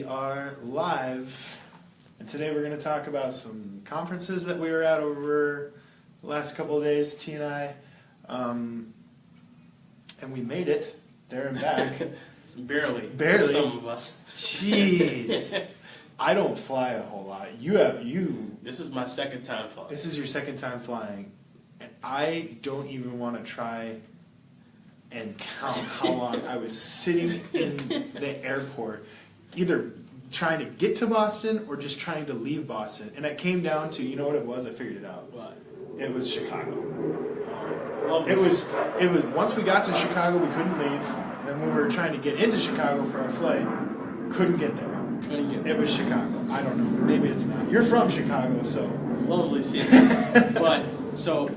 are live, and today we're going to talk about some conferences that we were at over the last couple of days, T and I, and we made it there and back. Barely. Some of us. Jeez. I don't fly a whole lot. You. This is my second time flying. This is your second time flying, and I don't even want to try and count how long I was sitting in the airport, either trying to get to Boston or just trying to leave Boston. And it came down to, you know what it was? I figured it out. What? It was Chicago. It was once we got to Chicago, we couldn't leave. And then when we were trying to get into Chicago for our flight, couldn't get there. It was Chicago. I don't know. Maybe it's not. You're from Chicago, so. Lovely city. But, so,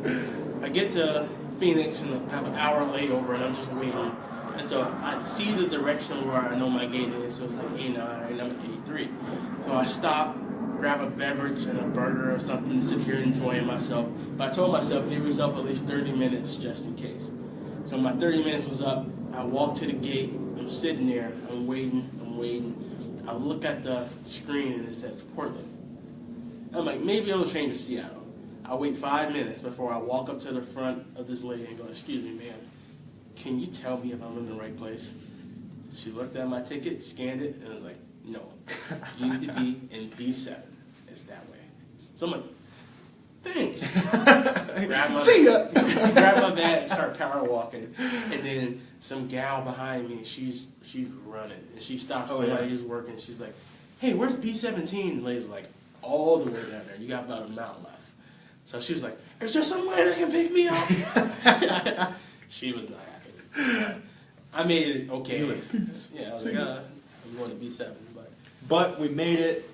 I get to Phoenix and I have an hour layover and I'm just waiting. And so I see the direction where I know my gate is. So it's like 89 and I'm at 83. So I stop, grab a beverage and a burger or something and sit here enjoying myself. But I told myself, give yourself at least 30 minutes just in case. So my 30 minutes was up. I walk to the gate. I'm sitting there. I'm waiting. I look at the screen and it says Portland. I'm like, maybe it'll change to Seattle. I wait 5 minutes before I walk up to the front of this lady and go, excuse me, ma'am, can you tell me if I'm in the right place? She looked at my ticket, scanned it, and was like, no, you need to be in B7. It's that way. So I'm like, thanks. See ya! Grab my bag and start power walking. And then some gal behind me, she's running. And she stops somebody who's working. She's like, hey, where's B17? And the lady's like, all the way down there. You got about a mile left. So she was like, is there somebody that can pick me up? She was not happy. I made it okay. Yeah, I was like, I'm going to B7. But we made it.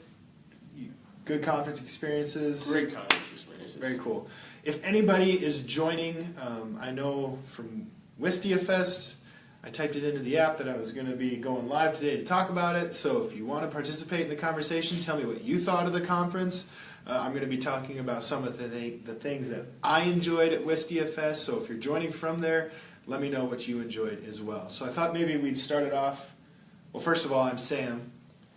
Good conference experiences. Great conference experiences. Very cool. If anybody is joining, I know from WistiaFest, I typed it into the app that I was going to be going live today to talk about it. So if you want to participate in the conversation, tell me what you thought of the conference. I'm going to be talking about some of the things that I enjoyed at WistiaFest. So if you're joining from there, let me know what you enjoyed as well. So I thought maybe we'd start it off. Well, first of all, I'm Sam.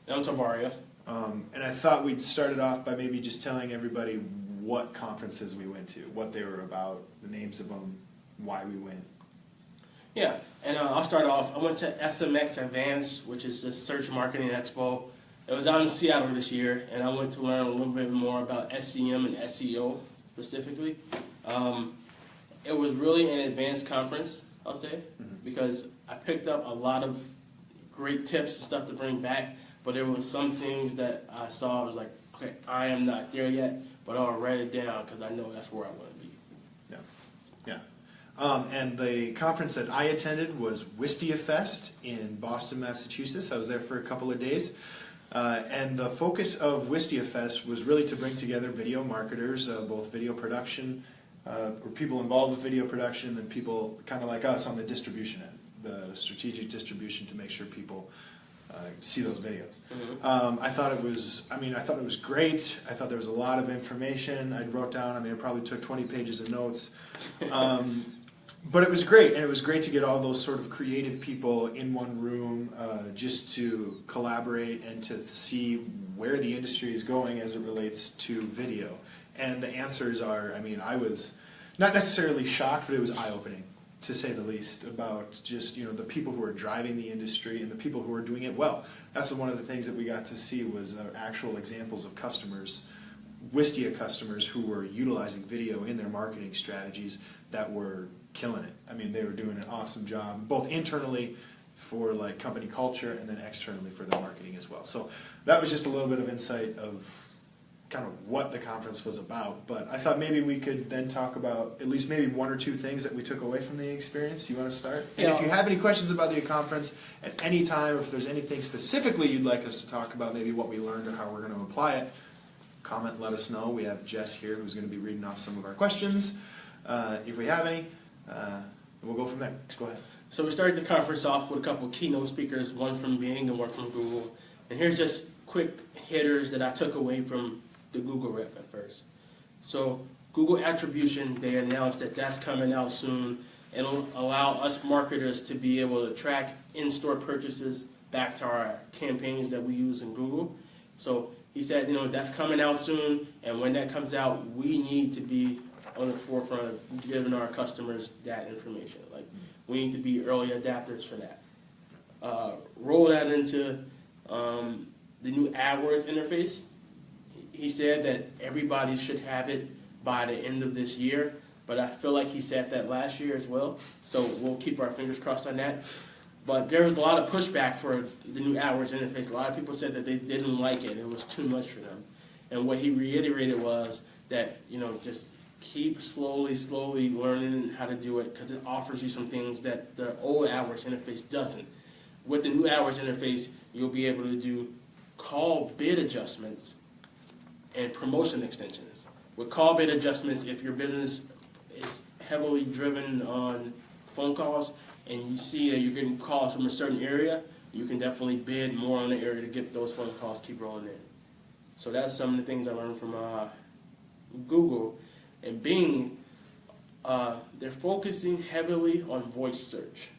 And I'm Tobaria. And I thought we'd start it off by maybe just telling everybody what conferences we went to, what they were about, the names of them, why we went. Yeah, and I'll start off. I went to SMX Advanced, which is the Search Marketing Expo. It was out in Seattle this year, and I went to learn a little bit more about SEM and SEO specifically. It was really an advanced conference, I'll say, because I picked up a lot of great tips and stuff to bring back, but there were some things that I saw, I was like, okay, I am not there yet, but I'll write it down because I know that's where I want to be. Yeah. And the conference that I attended was WistiaFest in Boston, Massachusetts. I was there for a couple of days. And the focus of WistiaFest was really to bring together video marketers, both video production, or people involved with video production, and then people kind of like us on the distribution end, the strategic distribution to make sure people see those videos. I thought it was great. I thought there was a lot of information. I wrote down, I probably took 20 pages of notes. But it was great, and it was great to get all those sort of creative people in one room just to collaborate and to see where the industry is going as it relates to video. And the answers are, I was not necessarily shocked, but it was eye-opening, to say the least, about just the people who are driving the industry and the people who are doing it well. That's one of the things that we got to see was actual examples of customers, Wistia customers, who were utilizing video in their marketing strategies that were killing it. They were doing an awesome job, both internally for like company culture and then externally for their marketing as well. So that was just a little bit of insight of kind of what the conference was about. But I thought maybe we could then talk about at least maybe one or two things that we took away from the experience. You want to start? And if you have any questions about the conference at any time, or if there's anything specifically you'd like us to talk about, maybe what we learned or how we're going to apply it, comment, let us know. We have Jess here who's going to be reading off some of our questions. If we have any, we'll go from there. Go ahead. So we started the conference off with a couple of keynote speakers, one from Bing and one from Google. And here's just quick hitters that I took away from the Google rep at first. So Google Attribution, they announced that that's coming out soon. It'll allow us marketers to be able to track in-store purchases back to our campaigns that we use in Google. So he said, that's coming out soon, and when that comes out, we need to be on the forefront of giving our customers that information. Like, we need to be early adapters for that. Roll that into the new AdWords interface. He said that everybody should have it by the end of this year, but I feel like he said that last year as well, so we'll keep our fingers crossed on that. But there was a lot of pushback for the new AdWords interface. A lot of people said that they didn't like it. It was too much for them. And what he reiterated was that, just keep slowly learning how to do it, because it offers you some things that the old AdWords interface doesn't. With the new AdWords interface, you'll be able to do call bid adjustments and promotion extensions. With call bid adjustments, if your business is heavily driven on phone calls and you see that you're getting calls from a certain area, you can definitely bid more on the area to get those phone calls keep rolling in. So that's some of the things I learned from Google. And Bing, they're focusing heavily on voice search.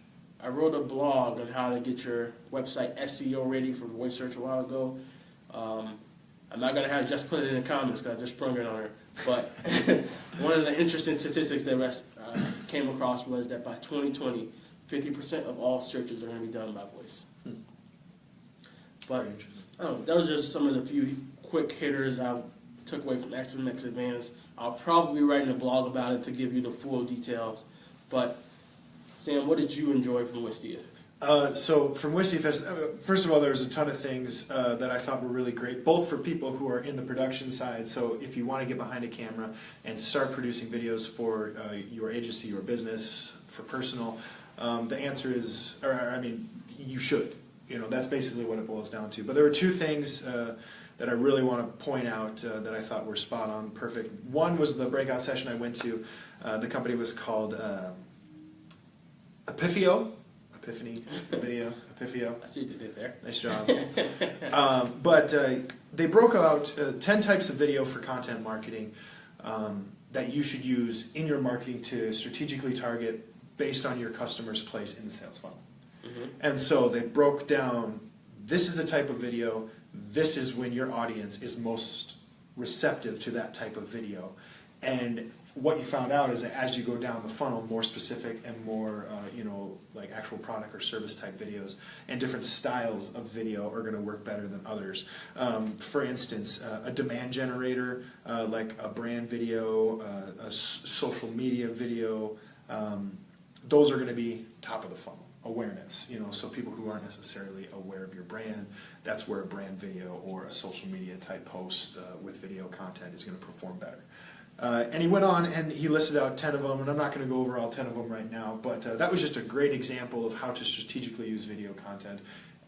I wrote a blog on how to get your website SEO ready for voice search a while ago. I'm not going to have just put it in the comments because I just sprung it on her. But one of the interesting statistics that came across was that by 2020, 50% of all searches are going to be done by voice. But those are just some of the few quick hitters I took away from SMX Advanced. I'll probably be writing a blog about it to give you the full details. But Sam, what did you enjoy from Wistia? So from WistiaFest, first of all, there was a ton of things that I thought were really great, both for people who are in the production side. So if you want to get behind a camera and start producing videos for your agency, your business, for personal, the answer is, you should. That's basically what it boils down to. But there were two things that I really want to point out that I thought were spot on, perfect. One was the breakout session I went to. The company was called Epifio. Epiphany video, Epifio. I see what you did there. Nice job. But they broke out 10 types of video for content marketing that you should use in your marketing to strategically target based on your customer's place in the sales funnel. Mm-hmm. And so they broke down, this is a type of video, this is when your audience is most receptive to that type of video. And what you found out is that as you go down the funnel, more specific and more, like actual product or service type videos and different styles of video are going to work better than others. For instance, a demand generator, like a brand video, a social media video, those are going to be top of the funnel. Awareness, so people who aren't necessarily aware of your brand, that's where a brand video or a social media type post with video content is going to perform better. And he went on and he listed out 10 of them, and I'm not going to go over all 10 of them right now, but that was just a great example of how to strategically use video content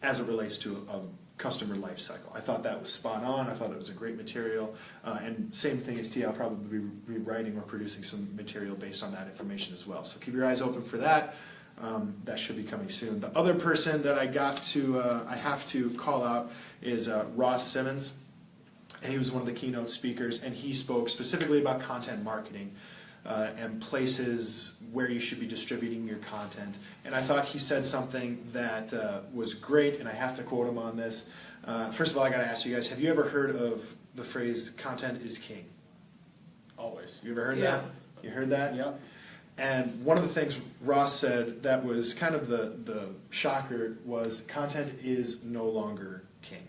as it relates to a customer life cycle. I thought that was spot on. I thought it was a great material. And same thing as T, I'll probably be writing or producing some material based on that information as well. So keep your eyes open for that. That should be coming soon. The other person that I have to call out is Ross Simmons. He was one of the keynote speakers, and he spoke specifically about content marketing and places where you should be distributing your content. And I thought he said something that was great, and I have to quote him on this. First of all, I got to ask you guys, have you ever heard of the phrase, content is king? Always. You ever heard that? You heard that? Yeah. And one of the things Ross said that was kind of the shocker was content is no longer king.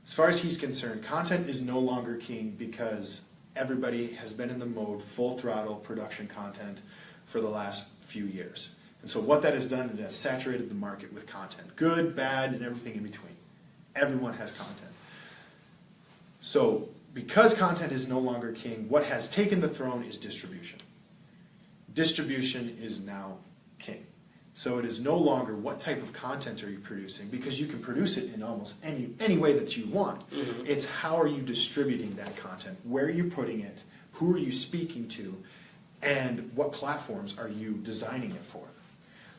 As far as he's concerned, content is no longer king because everybody has been in the mode full throttle production content for the last few years. And so what that has done, it has saturated the market with content. Good, bad, and everything in between. Everyone has content. So because content is no longer king, what has taken the throne is distribution. Distribution is now king. So it is no longer what type of content are you producing, because you can produce it in almost any way that you want. Mm-hmm. It's how are you distributing that content, where are you putting it, who are you speaking to, and what platforms are you designing it for.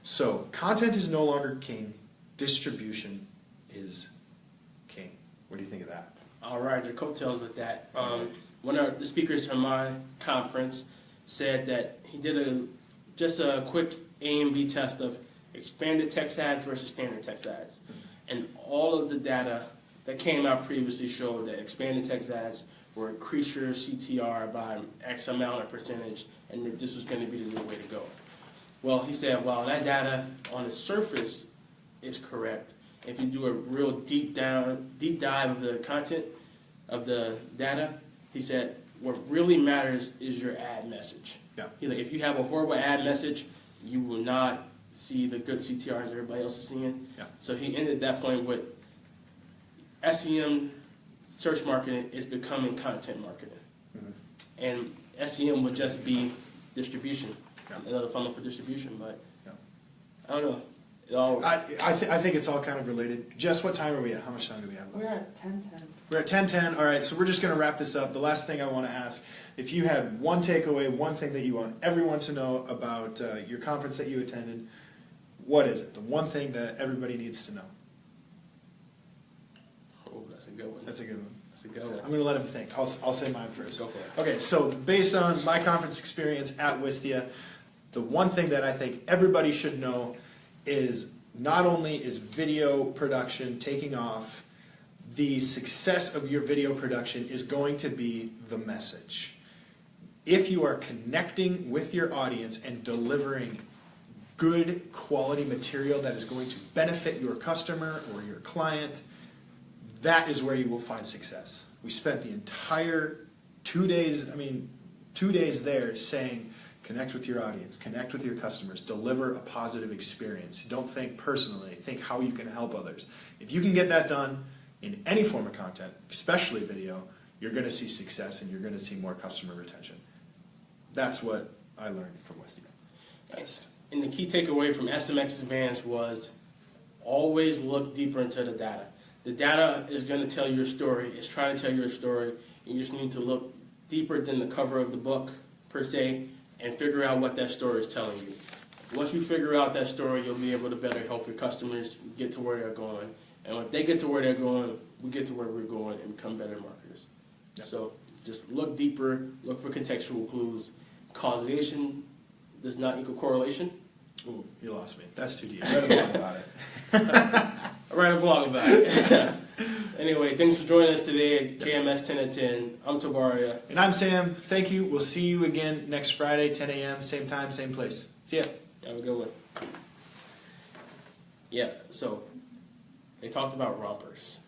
So content is no longer king, distribution is king. What do you think of that? All right, your coattails with that. One of the speakers from my conference said that he did just a quick A and B test of expanded text ads versus standard text ads. And all of the data that came out previously showed that expanded text ads will increase your CTR by X amount of percentage, and that this was going to be the new way to go. Well, he said, well, that data on the surface is correct. If you do a real deep dive of the content of the data, he said, what really matters is your ad message. Yeah. He's like, if you have a horrible ad message, you will not see the good CTRs everybody else is seeing. Yeah. So he ended that point with SEM search marketing is becoming content marketing. Mm-hmm. And SEM would just be distribution, Yeah. another funnel for distribution. But Yeah. I don't know. It all, I think it's all kind of related. Jess, what time are we at? How much time do we have left? We're at 10:10. We're at 10:10. All right, so we're just going to wrap this up. The last thing I want to ask, if you had one takeaway, one thing that you want everyone to know about your conference that you attended, what is it? The one thing that everybody needs to know. oh, that's a good one. That's a good one. That's a good one. I'm going to let him think. I'll say mine first. Go for it. Okay, so based on my conference experience at Wistia, the one thing that I think everybody should know is not only is video production taking off, the success of your video production is going to be the message. If you are connecting with your audience and delivering good quality material that is going to benefit your customer or your client, that is where you will find success. We spent the entire 2 days there saying, connect with your audience, connect with your customers, deliver a positive experience. Don't think personally, think how you can help others. If you can get that done in any form of content, especially video, you're going to see success and you're going to see more customer retention. That's what I learned from WistiaFest. And the key takeaway from SMX Advanced was always look deeper into the data. The data is going to tell your story. It's trying to tell your story. You just need to look deeper than the cover of the book, per se, and figure out what that story is telling you. Once you figure out that story, you'll be able to better help your customers get to where they're going. And if they get to where they're going, we get to where we're going and become better marketers. Yep. So just look deeper, look for contextual clues. Causation does not equal correlation. Ooh, you lost me. That's too deep. Write a blog about it. I write a blog about it. Anyway, thanks for joining us today at KMS 10 at 10. I'm Tobaria. And I'm Sam. Thank you. We'll see you again next Friday, 10 a.m., same time, same place. See ya. Have a good one. Yeah, so they talked about rompers.